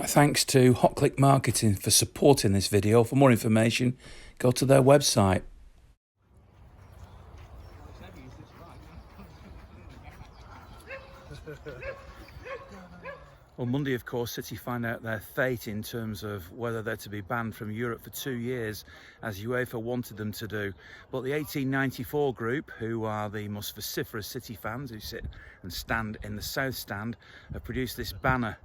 Thanks to Hotclickmarketing for supporting this video. For more information, go to their website. Well, Monday, of course, City find out their fate in terms of whether they're to be banned from Europe for 2 years, as UEFA wanted them to do. But the 1894 group, who are the most vociferous City fans who sit and stand in the South Stand, have produced this banner,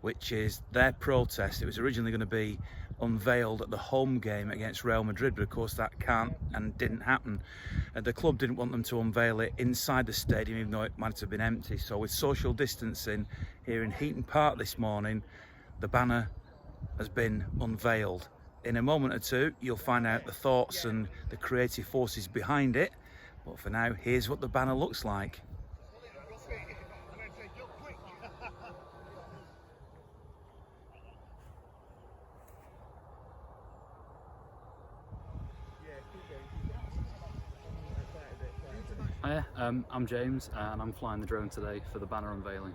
which is their protest. It was originally going to be unveiled at the home game against Real Madrid, but of course that can't and didn't happen. The club didn't want them to unveil it inside the stadium, even though it might have been empty. So with social distancing here in Heaton Park this morning, the banner has been unveiled. In a moment or two, you'll find out the thoughts and the creative forces behind it. But for now, here's what the banner looks like. Hiya, I'm James and I'm flying the drone today for the banner unveiling.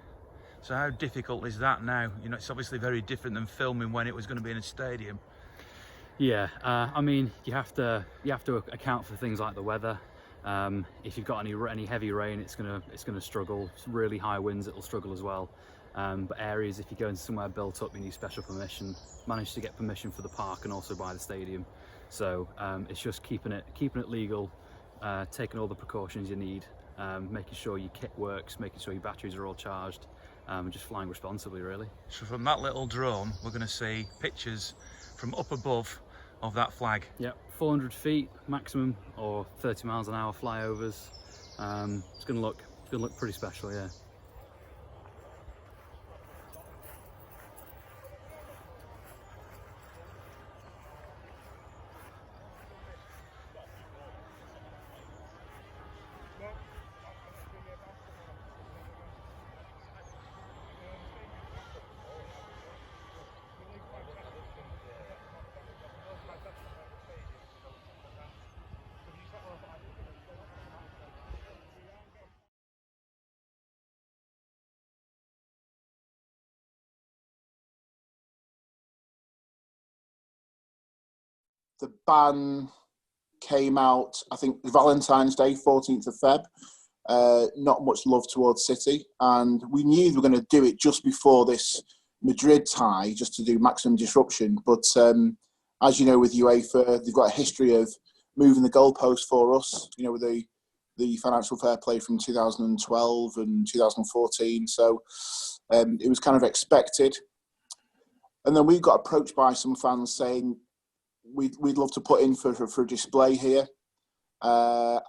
So how difficult is that now? You know, it's obviously very different than filming when it was going to be in a stadium. Yeah, I mean, you have to account for things like the weather. If you've got any heavy rain, it's gonna struggle. It's really high winds, it'll struggle as well. But areas, if you go into somewhere built up, you need special permission. Managed to get permission for the park and also by the stadium. So it's just keeping it legal. Taking all the precautions you need, making sure your kit works, making sure your batteries are all charged, and just flying responsibly, really. So from that little drone, we're going to see pictures from up above of that flag. Yep, 400 feet maximum, or 30 miles an hour flyovers. It's going to look pretty special, yeah. The ban came out, I think, Valentine's Day, 14th of Feb. Not much love towards City. And we knew they were going to do it just before this Madrid tie, just to do maximum disruption. But as you know, with UEFA, they've got a history of moving the goalpost for us, you know, with the financial fair play from 2012 and 2014. So it was kind of expected. And then we got approached by some fans saying, we'd love to put in for a display here. So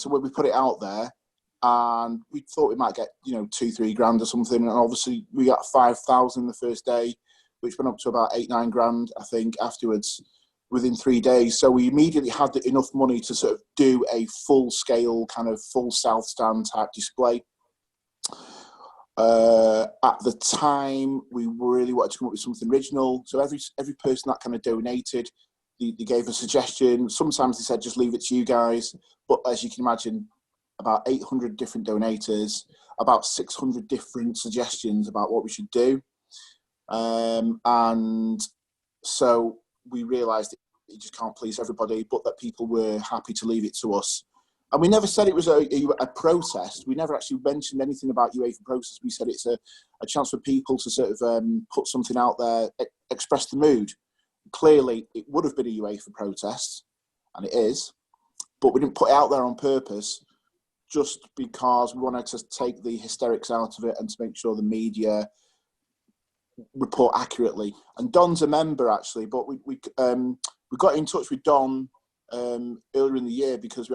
when we put it out there, and we thought we might get, 2-3 grand or something. And obviously we got 5,000 the first day, which went up to about 8-9 grand, I think, afterwards, within 3 days. So we immediately had enough money to sort of do a full scale, kind of full South Stand type display. At the time, we really wanted to come up with something original. So every person that kind of donated, they gave a suggestion. Sometimes they said, just leave it to you guys. But as you can imagine, about 800 different donators, about 600 different suggestions about what we should do. And so we realised it just can't please everybody, but that people were happy to leave it to us. And we never said it was a protest. We never actually mentioned anything about UEFA protest. We said it's a chance for people to sort of put something out there, express the mood. Clearly, it would have been a UEFA protest, and it is, but we didn't put it out there on purpose, just because we wanted to take the hysterics out of it and to make sure the media report accurately. And Don's a member, actually, but we got in touch with Don earlier in the year, because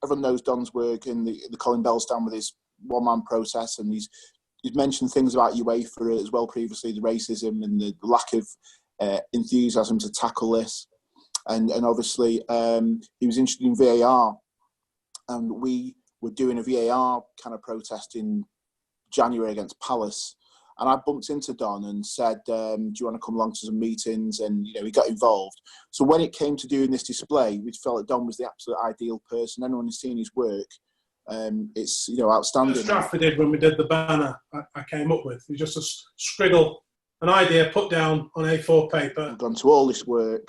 everyone knows Don's work in the Colin Bell stand with his one-man process, and he's mentioned things about UEFA as well previously, the racism and the lack of enthusiasm to tackle this. And obviously he was interested in VAR, and we were doing a VAR kind of protest in January against Palace. And I bumped into Don and said, do you want to come along to some meetings? And, he got involved. So when it came to doing this display, we felt that Don was the absolute ideal person. Anyone who's seen his work, it's, outstanding. Stratford did when we did the banner I came up with. It's just a scriggle an idea put down on A4 paper. We've gone to all this work,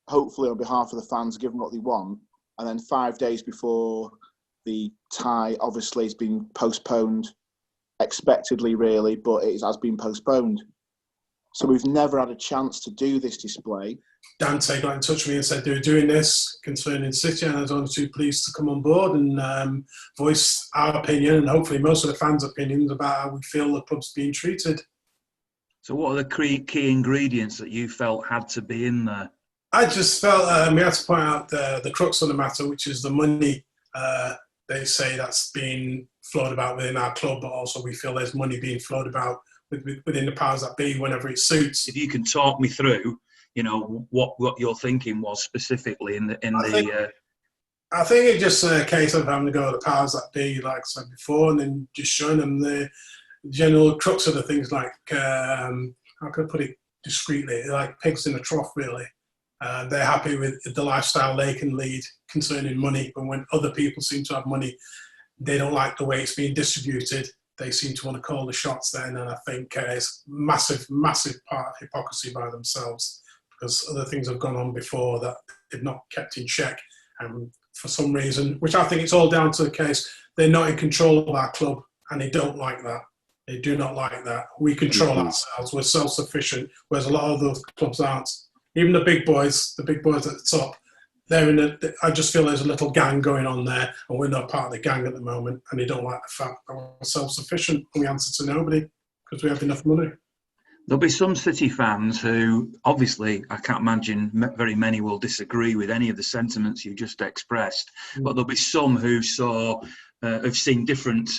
hopefully on behalf of the fans, give them what they want, and then 5 days before the tie, obviously, it's been postponed, expectedly really, but it has been postponed. So we've never had a chance to do this display. Dante got in touch with me and said they were doing this concerning City, and I was only too pleased to come on board and voice our opinion, and hopefully most of the fans' opinions about how we feel the club's being treated. So what are the key ingredients that you felt had to be in there? I just felt we had to point out the crux of the matter, which is the money they say that's being flowed about within our club, but also we feel there's money being flowed about within the powers that be whenever it suits. If you can talk me through, you know, what your thinking was specifically I think it's just a case of having to go to the powers that be, like I said before, and then just showing them the general crux of the things, like, how can I put it discreetly, like pigs in a trough, really. They're happy with the lifestyle they can lead concerning money, but when other people seem to have money, they don't like the way it's being distributed. They seem to want to call the shots then, and I think it's massive part of hypocrisy by themselves, because other things have gone on before that they've not kept in check. And for some reason, which I think it's all down to the case, they're not in control of our club, and they don't like that. They do not like that. We control ourselves. We're self-sufficient, whereas a lot of those clubs aren't. Even the big boys at the top, I just feel there's a little gang going on there, and we're not part of the gang at the moment, and they don't like the fact that we're self-sufficient and we answer to nobody because we have enough money. There'll be some City fans who, obviously, I can't imagine very many will disagree with any of the sentiments you just expressed, but there'll be some who have seen different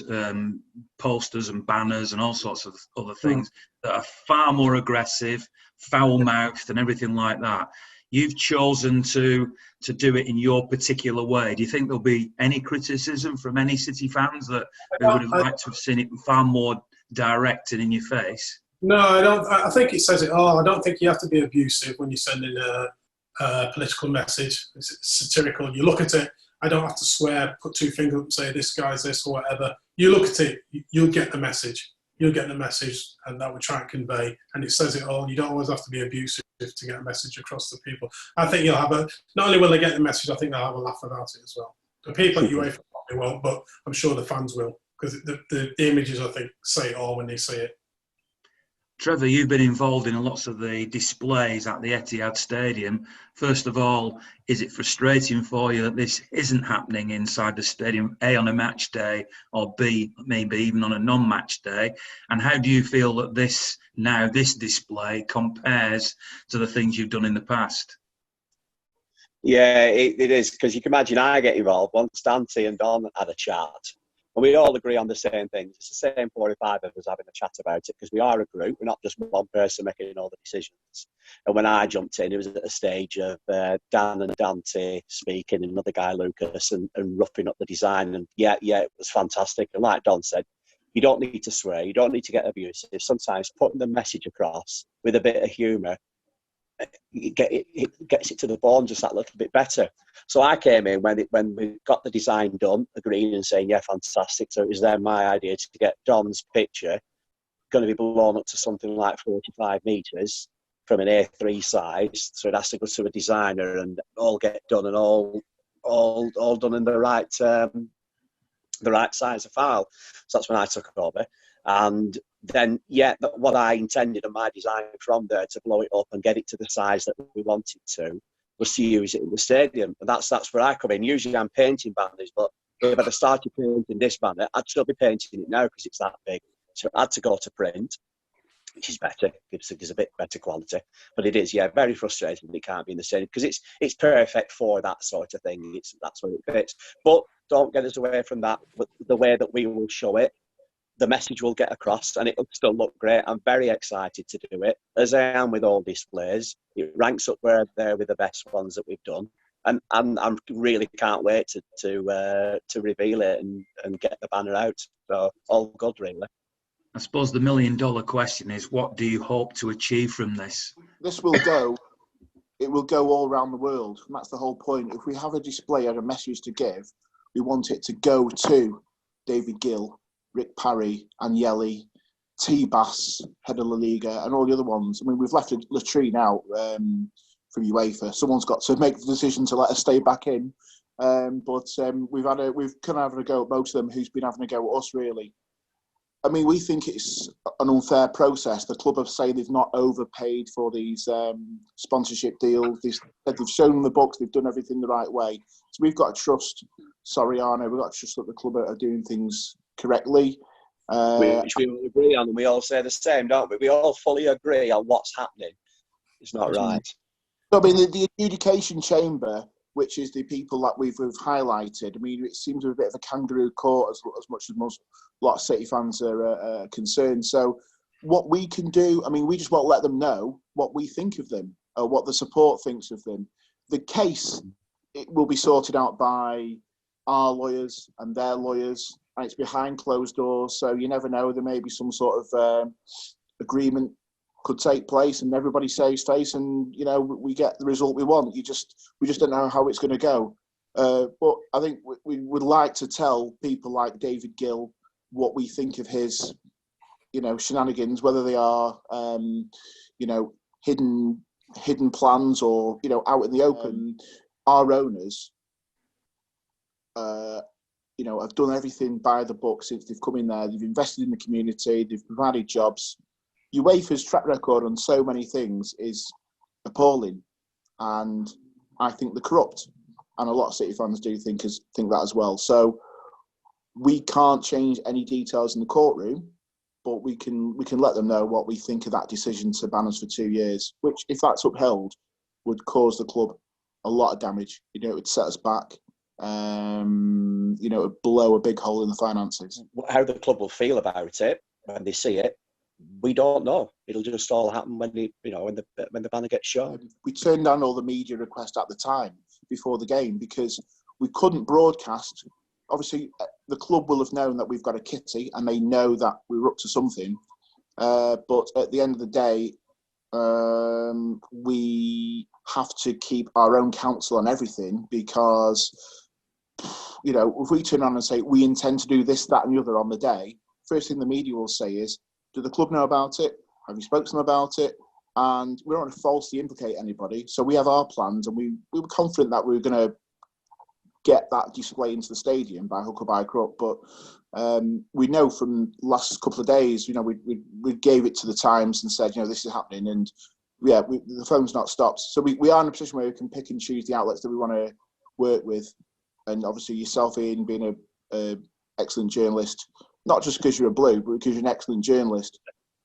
posters and banners and all sorts of other things that are far more aggressive, foul-mouthed and everything like that. You've chosen to do it in your particular way. Do you think there'll be any criticism from any City fans that who would have liked to have seen it far more direct and in your face? No, I don't. I think it says it all. I don't think you have to be abusive when you're sending a political message. It's satirical. You look at it. I don't have to swear, put two fingers up and say this guy's this or whatever. You look at it, you'll get the message. You'll get the message, and that will try and convey. And it says it all. You don't always have to be abusive to get a message across to people. I think you'll have not only will they get the message, I think they'll have a laugh about it as well. The people at UEFA probably won't, but I'm sure the fans will, because the images, I think, say it all when they see it. Trevor, you've been involved in lots of the displays at the Etihad Stadium. First of all, is it frustrating for you that this isn't happening inside the stadium, A, on a match day, or B, maybe even on a non-match day? And how do you feel that this display compares to the things you've done in the past? Yeah, it is, because you can imagine I get involved once Dante and Don had a chat. And we all agree on the same things. It's the same 4 or 5 of us having a chat about it, because we are a group. We're not just one person making all the decisions. And when I jumped in, it was at the stage of Dan and Dante speaking, and another guy, Lucas, and roughing up the design. And yeah, it was fantastic. And like Don said, you don't need to swear. You don't need to get abusive. Sometimes putting the message across with a bit of humour, it gets it to the bone just that little bit better. So I came in when we got the design done, agreeing and saying, yeah, fantastic. So it was then my idea to get Don's picture going to be blown up to something like 45 metres from an A3 size. So it has to go to a designer and all get done and all done in the right size of file. So that's when I took over. And then, what I intended in my design from there to blow it up and get it to the size that we wanted to was to use it in the stadium. And that's where I come in. Usually I'm painting banners, but if I'd have started painting this banner, I'd still be painting it now because it's that big. So I had to go to print, which is better, gives a bit better quality. But it is, very frustrating that it can't be in the stadium, because it's perfect for that sort of thing. That's where it fits. But don't get us away from that. But the way that we will show it, the message will get across and it'll still look great. I'm very excited to do it, as I am with all displays. It ranks up there with the best ones that we've done. And I really can't wait to reveal it and get the banner out. So all good, really. I suppose the $1 million question is, what do you hope to achieve from this? This will go, it will go all around the world. And that's the whole point. If we have a display or a message to give, we want it to go to David Gill, Rick Parry, Agnelli, T-Bass, head of La Liga, and all the other ones. I mean, we've left Latrine out from UEFA. Someone's got to make the decision to let us stay back in. But we've kind of having a go at most of them who's been having a go at us, really. I mean, we think it's an unfair process. The club have said they've not overpaid for these sponsorship deals. They've shown the books, they've done everything the right way. So we've got to trust, sorry Arno, we've got to trust that the club are doing things correctly. Which we all agree on, and we all say the same, don't we? We all fully agree on what's happening. It's not right. I mean, the adjudication chamber, which is the people that we've highlighted, I mean, it seems a bit of a kangaroo court as much as a lot of City fans are concerned. So what we can do, I mean, we just won't let them know what we think of them or what the support thinks of them. The case, it will be sorted out by our lawyers and their lawyers, and it's behind closed doors, so you never know. There may be some sort of agreement could take place, and everybody saves face, and we get the result we want. We just don't know how it's going to go. But I think we would like to tell people like David Gill what we think of his, shenanigans, whether they are, hidden plans or out in the open. Our owners, have done everything by the book since they've come in there. They've invested in the community. They've provided jobs. UEFA's track record on so many things is appalling, and I think they're corrupt. And a lot of City fans do think that as well. So we can't change any details in the courtroom, but we can let them know what we think of that decision to ban us for 2 years, which, if that's upheld, would cause the club a lot of damage. It would set us back. It would blow a big hole in the finances. How the club will feel about it when they see it, we don't know. It'll just all happen when the banner gets shown. We turned down all the media requests at the time before the game because we couldn't broadcast. Obviously, the club will have known that we've got a kitty and they know that we were up to something. But at the end of the day, we have to keep our own counsel on everything because, if we turn around and say we intend to do this, that and the other on the day, first thing the media will say is, do the club know about it? Have you spoken to them about it? And we don't want to falsely implicate anybody. So we have our plans, and we were confident that we were going to get that display into the stadium by hook or by crook. But we know from last couple of days, we gave it to the Times and said, this is happening. And the phone's not stopped. So we are in a position where we can pick and choose the outlets that we want to work with. And obviously yourself, Ian, being an excellent journalist, not just because you're a Blue, but because you're an excellent journalist.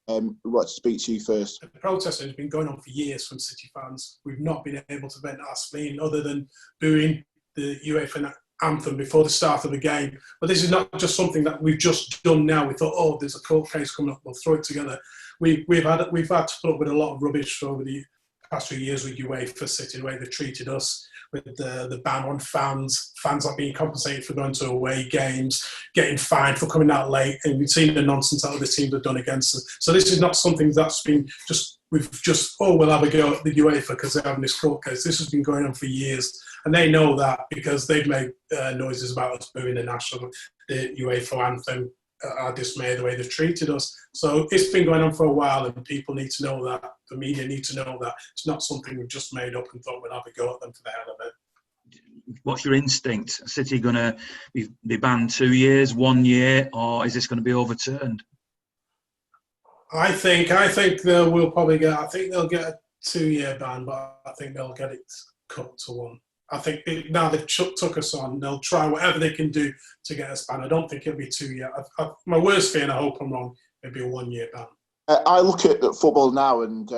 We want to speak to you first. The protest has been going on for years from City fans. We've not been able to vent our spleen other than booing the UEFA anthem before the start of the game. But this is not just something that we've just done now. We thought, there's a court case coming up, we'll throw it together. We've had to put up with a lot of rubbish over the past few years with UEFA City, the way they've treated us, with the ban on fans not being compensated for going to away games, getting fined for coming out late, and we've seen the nonsense that other teams have done against us. So this is not something that's been we'll have a go at the UEFA because they're having this court case. This has been going on for years, and they know that because they've made noises about us booing the UEFA anthem, our dismay, the way they've treated us. So it's been going on for a while, and people need to know that. The media need to know that it's not something we've just made up and thought we'd have a go at them for the hell of it. What's your instinct? City going to be banned 2 years, 1 year, or is this going to be overturned? I think they'll probably get. I think they'll get a 2-year ban, but I think they'll get it cut to 1. I think now they've took us on, they'll try whatever they can do to get us banned. I don't think it'll be 2 years. My worst fear, and I hope I'm wrong, it'll be a 1 year ban. I look at football now and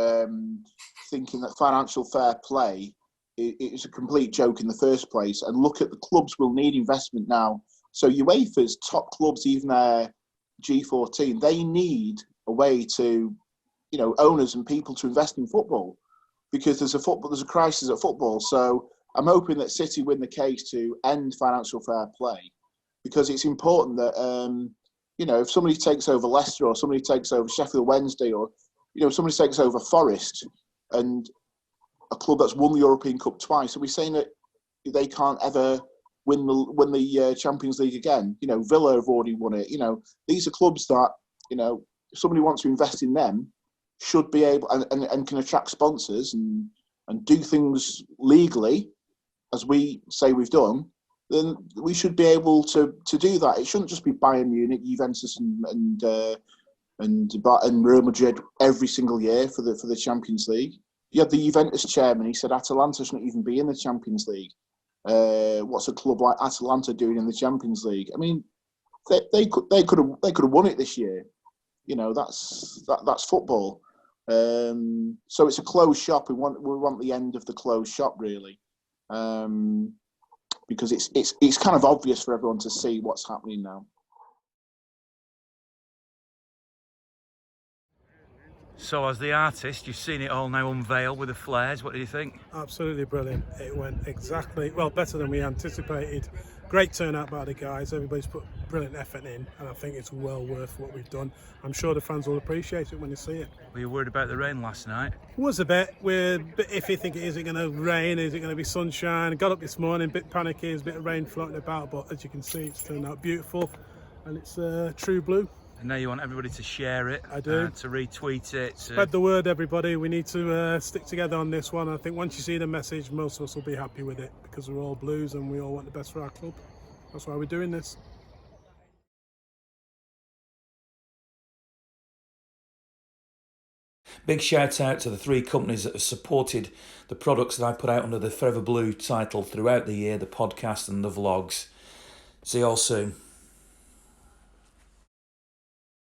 thinking that financial fair play is a complete joke in the first place. And look at the clubs will need investment now. So UEFA's top clubs, even their G14, they need a way to, owners and people to invest in football because there's a crisis at football. So I'm hoping that City win the case to end financial fair play because it's important that, if somebody takes over Leicester or somebody takes over Sheffield Wednesday or, somebody takes over Forest and a club that's won the European Cup twice, are we saying that they can't ever win the Champions League again? Villa have already won it. These are clubs that, if somebody wants to invest in them, should be able and can attract sponsors and do things legally, as we say we've done, then we should be able to do that. It shouldn't just be Bayern Munich, Juventus, and Real Madrid every single year for the Champions League. You had the Juventus chairman. He said Atalanta shouldn't even be in the Champions League. What's a club like Atalanta doing in the Champions League? I mean, they could have won it this year. You know, that's football. So it's a closed shop. We want the end of the closed shop, really, because it's kind of obvious for everyone to see what's happening now. So as the artist, you've seen it all now unveiled with the flares. What do you think? Absolutely brilliant. It went exactly, well, better than we anticipated. Great turnout by the guys. Everybody's put brilliant effort in, and I think it's well worth what we've done. I'm sure the fans will appreciate it when they see it. Were you worried about the rain last night? Was a bit. We're a bit iffy thinking, is it going to rain? Is it going to be sunshine? Got up this morning, a bit panicky, there's a bit of rain floating about, but as you can see, it's turned out beautiful, and it's true blue. And now you want everybody to share it. I do. To retweet it. Spread the word, everybody. We need to stick together on this one. I think once you see the message, most of us will be happy with it, because we're all Blues and we all want the best for our club. That's why we're doing this. Big shout out to the 3 companies that have supported the products that I put out under the Forever Blue title throughout the year, the podcast and the vlogs. See you all soon.